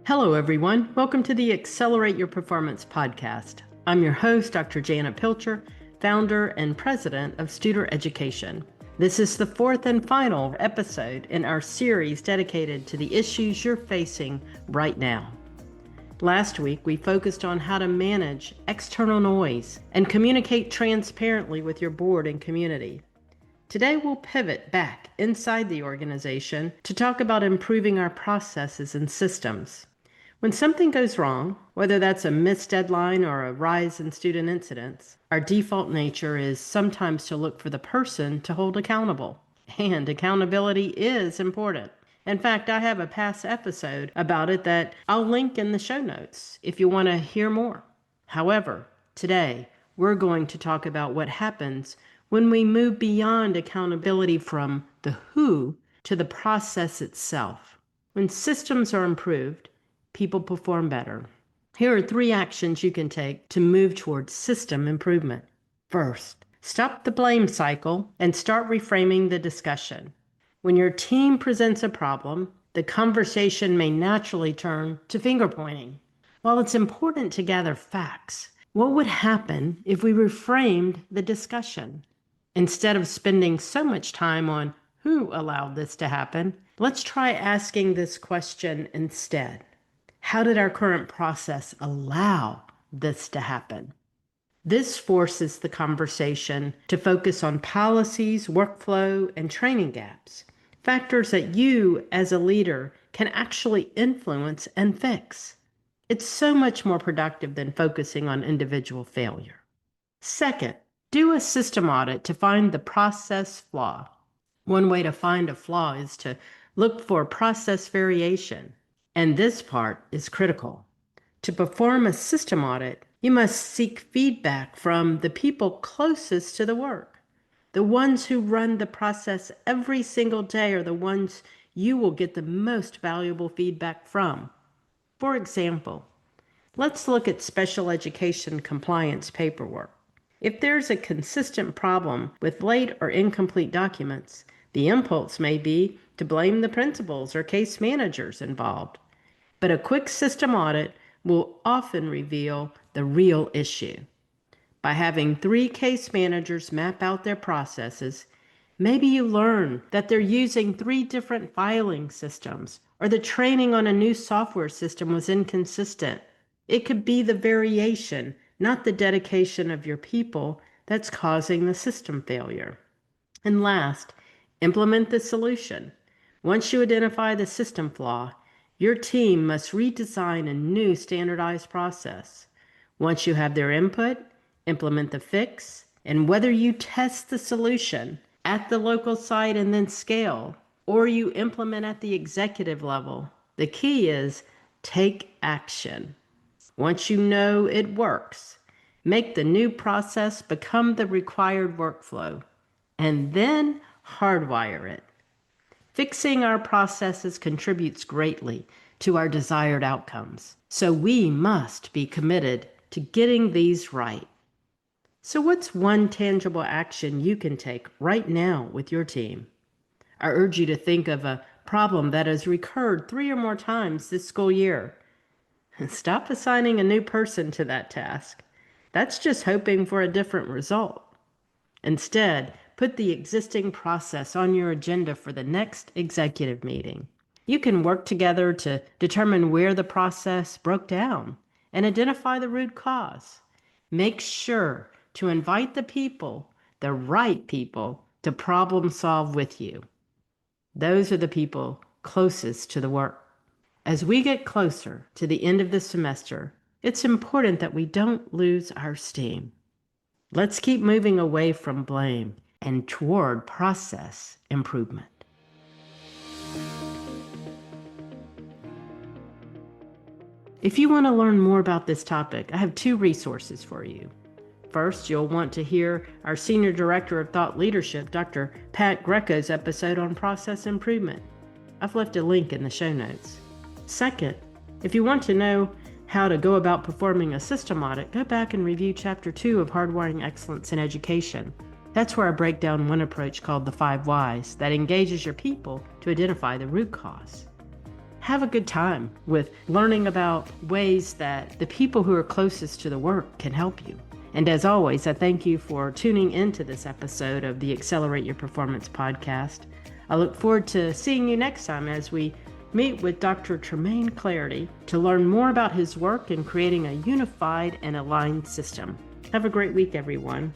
Hello, everyone. Welcome to the Accelerate Your Performance podcast. I'm your host, Dr. Janet Pilcher, founder and president of Studer Education. This is the fourth and final episode in our series dedicated to the issues you're facing right now. Last week, we focused on how to manage external noise and communicate transparently with your board and community. Today, we'll pivot back inside the organization to talk about improving our processes and systems. When something goes wrong, whether that's a missed deadline or a rise in student incidents, our default nature is sometimes to look for the person to hold accountable. And accountability is important. In fact, I have a past episode about it that I'll link in the show notes if you want to hear more. However, today, we're going to talk about what happens when we move beyond accountability from the who to the process itself. When systems are improved, people perform better. Here are 3 actions you can take to move towards system improvement. First, stop the blame cycle and start reframing the discussion. When your team presents a problem, the conversation may naturally turn to finger pointing. While it's important to gather facts, what would happen if we reframed the discussion? Instead of spending so much time on who allowed this to happen, let's try asking this question instead. How did our current process allow this to happen? This forces the conversation to focus on policies, workflow, and training gaps, factors that you as a leader can actually influence and fix. It's so much more productive than focusing on individual failure. Second, do a system audit to find the process flaw. One way to find a flaw is to look for process variation, and this part is critical. To perform a system audit, you must seek feedback from the people closest to the work. The ones who run the process every single day are the ones you will get the most valuable feedback from. For example, let's look at special education compliance paperwork. If there's a consistent problem with late or incomplete documents, the impulse may be to blame the principals or case managers involved. But a quick system audit will often reveal the real issue. By having 3 case managers map out their processes, maybe you learn that they're using 3 different filing systems, or the training on a new software system was inconsistent. It could be the variation, not the dedication of your people, that's causing the system failure. And last, implement the solution. Once you identify the system flaw, your team must redesign a new standardized process. Once you have their input, implement the fix, and whether you test the solution at the local site and then scale, or you implement at the executive level, the key is take action. Once you know it works, make the new process become the required workflow, and then hardwire it. Fixing our processes contributes greatly to our desired outcomes, so we must be committed to getting these right. So what's one tangible action you can take right now with your team? I urge you to think of a problem that has recurred 3 or more times this school year. Stop assigning a new person to that task. That's just hoping for a different result. Instead, put the existing process on your agenda for the next executive meeting. You can work together to determine where the process broke down and identify the root cause. Make sure to invite the right people, to problem solve with you. Those are the people closest to the work. As we get closer to the end of the semester, it's important that we don't lose our steam. Let's keep moving away from blame and toward process improvement. If you want to learn more about this topic, I have 2 resources for you. First, you'll want to hear our Senior Director of Thought Leadership, Dr. Pat Greco's episode on process improvement. I've left a link in the show notes. Second, if you want to know how to go about performing a system audit, go back and review Chapter 2 of Hardwiring Excellence in Education. That's where I break down one approach called the 5 Whys that engages your people to identify the root cause. have a good time with learning about ways that the people who are closest to the work can help you. And as always, I thank you for tuning into this episode of the Accelerate Your Performance podcast. I look forward to seeing you next time as we meet with Dr. Tremaine Clarity to learn more about his work in creating a unified and aligned system. Have a great week, everyone.